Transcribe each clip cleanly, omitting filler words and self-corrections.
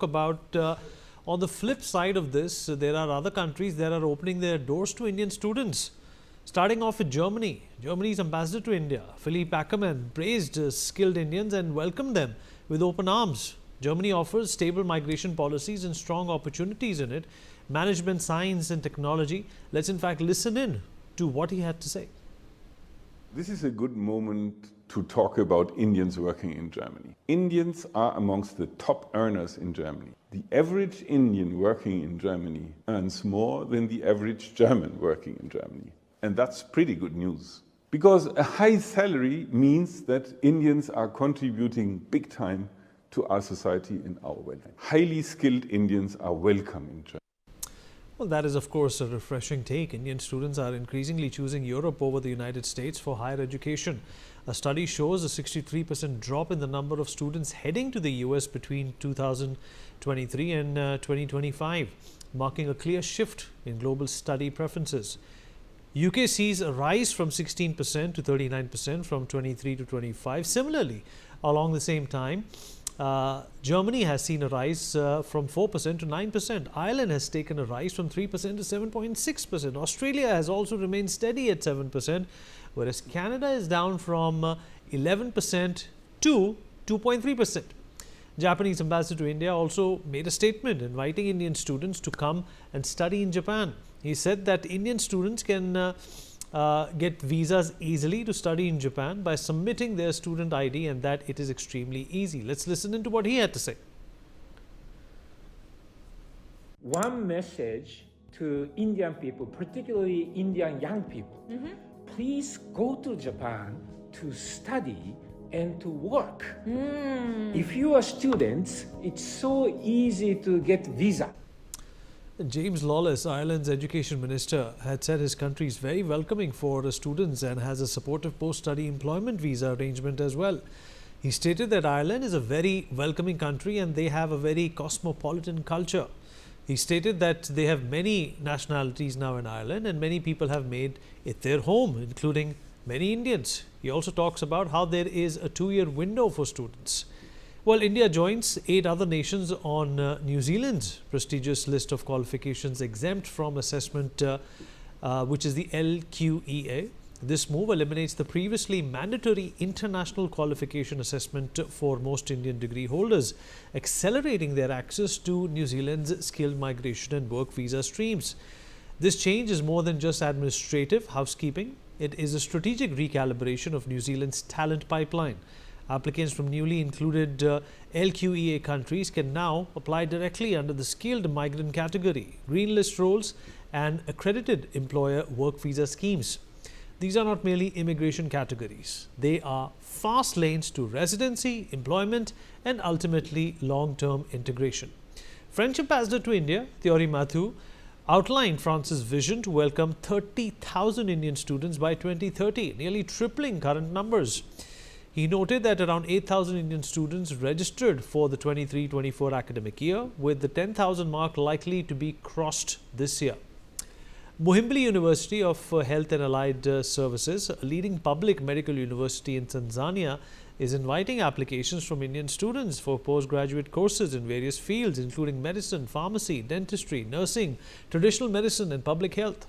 about on the flip side of this, there are other countries that are opening their doors to Indian students. Starting off with Germany. Germany's ambassador to India, Philippe Ackermann, praised skilled Indians and welcomed them with open arms. Germany offers stable migration policies and strong opportunities in it. Management, science and technology. Let's in fact listen in to what he had to say. This is a good moment to talk about Indians working in Germany. Indians are amongst the top earners in Germany. The average Indian working in Germany earns more than the average German working in Germany. And that's pretty good news. Because a high salary means that Indians are contributing big time to our society and our well-being. Highly skilled Indians are welcome in Germany. Well, that is of course a refreshing take. Indian students are increasingly choosing Europe over the United States for higher education. A study shows a 63% drop in the number of students heading to the US between 2023 and 2025, marking a clear shift in global study preferences. UK sees a rise from 16% to 39% from 23 to 25. Similarly, along the same time, Germany has seen a rise from 4% to 9%. Ireland has taken a rise from 3% to 7.6%. Australia has also remained steady at 7%, whereas Canada is down from 11% to 2.3%. Japanese ambassador to India also made a statement inviting Indian students to come and study in Japan. He said that Indian students can get visas easily to study in Japan by submitting their student ID, and that it is extremely easy. Let's listen into what he had to say. One message to Indian people, particularly Indian young people, please go to Japan to study and to work. If you are students, it's so easy to get visa. James Lawless, Ireland's education minister, had said his country is very welcoming for students and has a supportive post-study employment visa arrangement as well. He stated that Ireland is a very welcoming country and they have a very cosmopolitan culture. He stated that they have many nationalities now in Ireland and many people have made it their home, including many Indians. He also talks about how there is a 2-year window for students. Well, India joins 8 other nations on New Zealand's prestigious list of qualifications exempt from assessment, which is the LQEA. This move eliminates the previously mandatory international qualification assessment for most Indian degree holders, accelerating their access to New Zealand's skilled migration and work visa streams. This change is more than just administrative housekeeping. It is a strategic recalibration of New Zealand's talent pipeline. Applicants from newly included LQEA countries can now apply directly under the skilled migrant category, green list roles and accredited employer work visa schemes. These are not merely immigration categories. They are fast lanes to residency, employment and ultimately long-term integration. French ambassador to India, Thierry Mathieu, outlined France's vision to welcome 30,000 Indian students by 2030, nearly tripling current numbers. He noted that around 8,000 Indian students registered for the 23-24 academic year, with the 10,000 mark likely to be crossed this year. Muhimbili University of Health and Allied Services, a leading public medical university in Tanzania, is inviting applications from Indian students for postgraduate courses in various fields, including medicine, pharmacy, dentistry, nursing, traditional medicine and public health.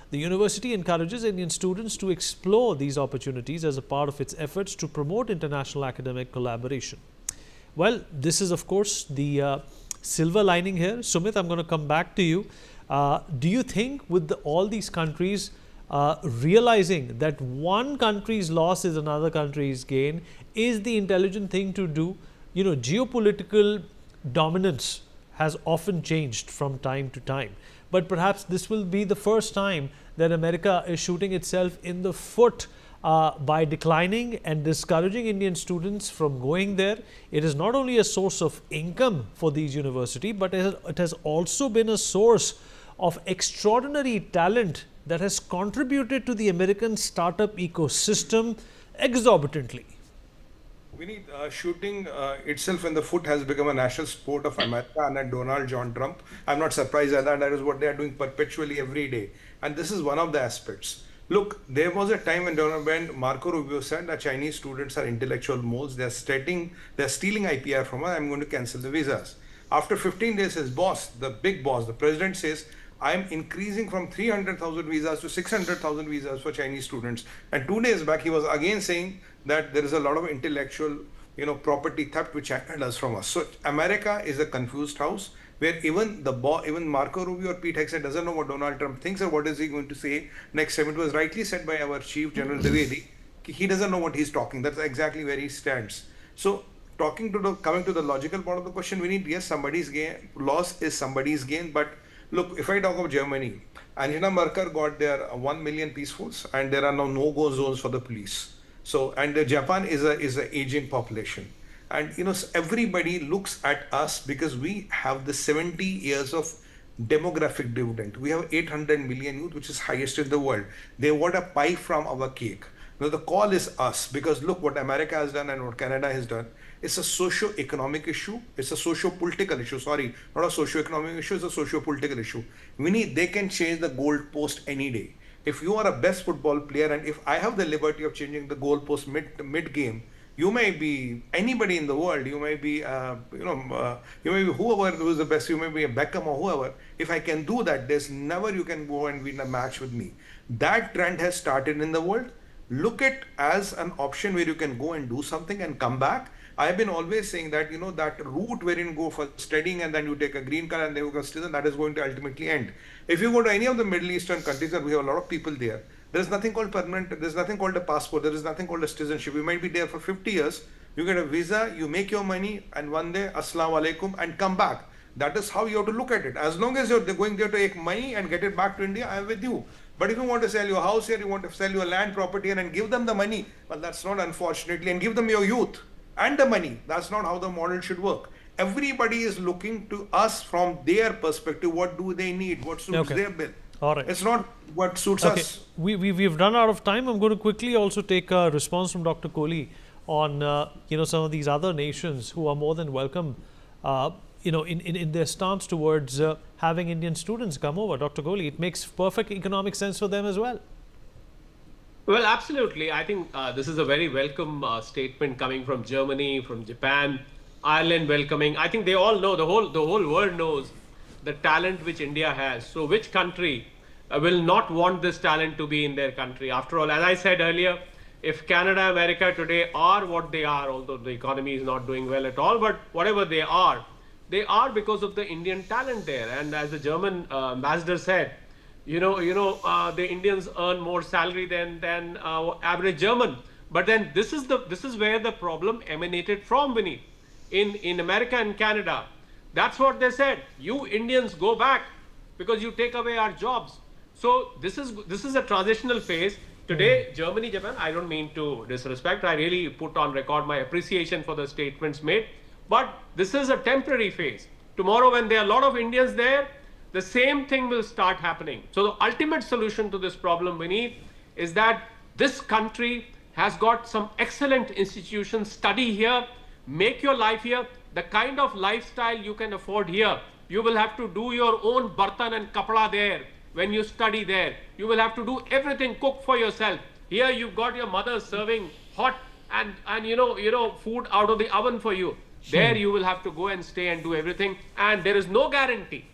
The university encourages Indian students to explore these opportunities as a part of its efforts to promote international academic collaboration. Well, this is of course the silver lining here. Sumit, I'm going to come back to you. Do you think with all these countries realizing that one country's loss is another country's gain is the intelligent thing to do? You know, geopolitical dominance has often changed from time to time. But perhaps this will be the first time that America is shooting itself in the foot by declining and discouraging Indian students from going there. It is not only a source of income for these universities, but it has also been a source of extraordinary talent that has contributed to the American startup ecosystem exorbitantly. We need shooting itself in the foot has become a national sport of America and Donald John Trump. I'm not surprised at that. That is what they are doing perpetually every day. And this is one of the aspects. Look, there was a time when Marco Rubio said that Chinese students are intellectual moles. They're stealing IPR from us. I'm going to cancel the visas. After 15 days, his boss, the big boss, the president says, I am increasing from 300,000 visas to 600,000 visas for Chinese students. And 2 days back, he was again saying that there is a lot of intellectual, property theft which China does from us. So America is a confused house where even even Marco Rubio or Pete Hegseth doesn't know what Donald Trump thinks or what is he going to say next time. It was rightly said by our chief, General Dwivedi, he doesn't know what he's talking. That's exactly where he stands. So coming to the logical part of the question, we need, yes, somebody's gain, loss is somebody's gain. But look, if I talk of Germany, Angela Merkel got their 1 million peacefuls, and there are now no-go zones for the police. So, and Japan is a aging population, and everybody looks at us because we have the 70 years of demographic dividend. We have 800 million youth, which is highest in the world. They want a pie from our cake. Now the call is us, because look what America has done and what Canada has done. It's a socio-economic issue. It's a socio-political issue. Sorry, not a socio-economic issue. It's a socio-political issue. They can change the goalpost any day. If you are a best football player, and if I have the liberty of changing the goalpost mid game, you may be anybody in the world. You may be, you may be whoever who is the best. You may be a Beckham or whoever. If I can do that, there's never you can go and win a match with me. That trend has started in the world. Look at as an option where you can go and do something and come back. I've been always saying that, that route wherein you go for studying and then you take a green card and then you go citizen, that is going to ultimately end. If you go to any of the Middle Eastern countries, and we have a lot of people there, there is nothing called permanent, there is nothing called a passport, there is nothing called a citizenship. You might be there for 50 years, you get a visa, you make your money, and one day, assalamu alaikum, and come back. That is how you have to look at it. As long as you're going there to take money and get it back to India, I am with you. But if you want to sell your house here, you want to sell your land property and give them the money, well, that's not, unfortunately, and give them your youth and the money. That's not how the model should work. Everybody is looking to us from their perspective. What do they need? What suits their bill? All right. It's not what suits us. We've run out of time. I'm going to quickly also take a response from Dr. Kohli on some of these other nations who are more than welcome in their stance towards having Indian students come over. Dr. Kohli, it makes perfect economic sense for them as well. Well, absolutely. I think this is a very welcome statement coming from Germany, from Japan, Ireland welcoming. I think they all know, the whole world knows the talent which India has. So which country will not want this talent to be in their country? After all, as I said earlier, if Canada, America today are what they are, although the economy is not doing well at all, but whatever they are because of the Indian talent there. And as the German ambassador said, the Indians earn more salary than average German. But then this is where the problem emanated from, Vinny. In America and Canada, that's what they said. You Indians go back because you take away our jobs. So this is a transitional phase. Today, Germany, Japan, I don't mean to disrespect. I really put on record my appreciation for the statements made. But this is a temporary phase. Tomorrow, when there are a lot of Indians there, the same thing will start happening. So the ultimate solution to this problem, Vinny, is that this country has got some excellent institutions. Study here, make your life here. The kind of lifestyle you can afford here, you will have to do your own bartan and kapda there. When you study there, you will have to do everything, cook for yourself. Here you've got your mother serving hot and food out of the oven for you. There you will have to go and stay and do everything. And there is no guarantee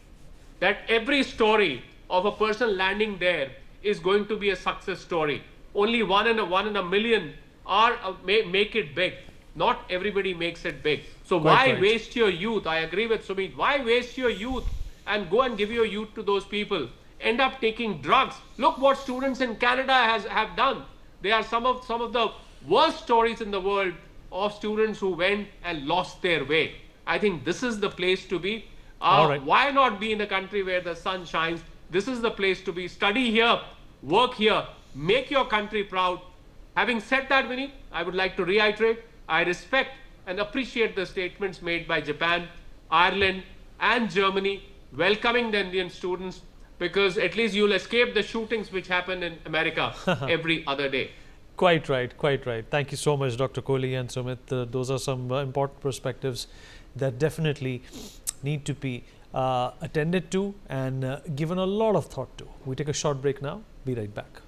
that every story of a person landing there is going to be a success story. Only one in a million make it big. Not everybody makes it big. So why waste your youth? I agree with Sumit. Why waste your youth and go and give your youth to those people? End up taking drugs. Look what students in Canada have done. They are some of the worst stories in the world of students who went and lost their way. I think this is the place to be. Why not be in a country where the sun shines? This is the place to be. Study here, work here, make your country proud. Having said that, Vinny, I would like to reiterate, I respect and appreciate the statements made by Japan, Ireland and Germany welcoming the Indian students, because at least you'll escape the shootings which happen in America every other day. Quite right, quite right. Thank you so much, Dr. Kohli and Sumit. Those are some important perspectives that definitely need to be attended to and given a lot of thought to. We take a short break now. Be right back.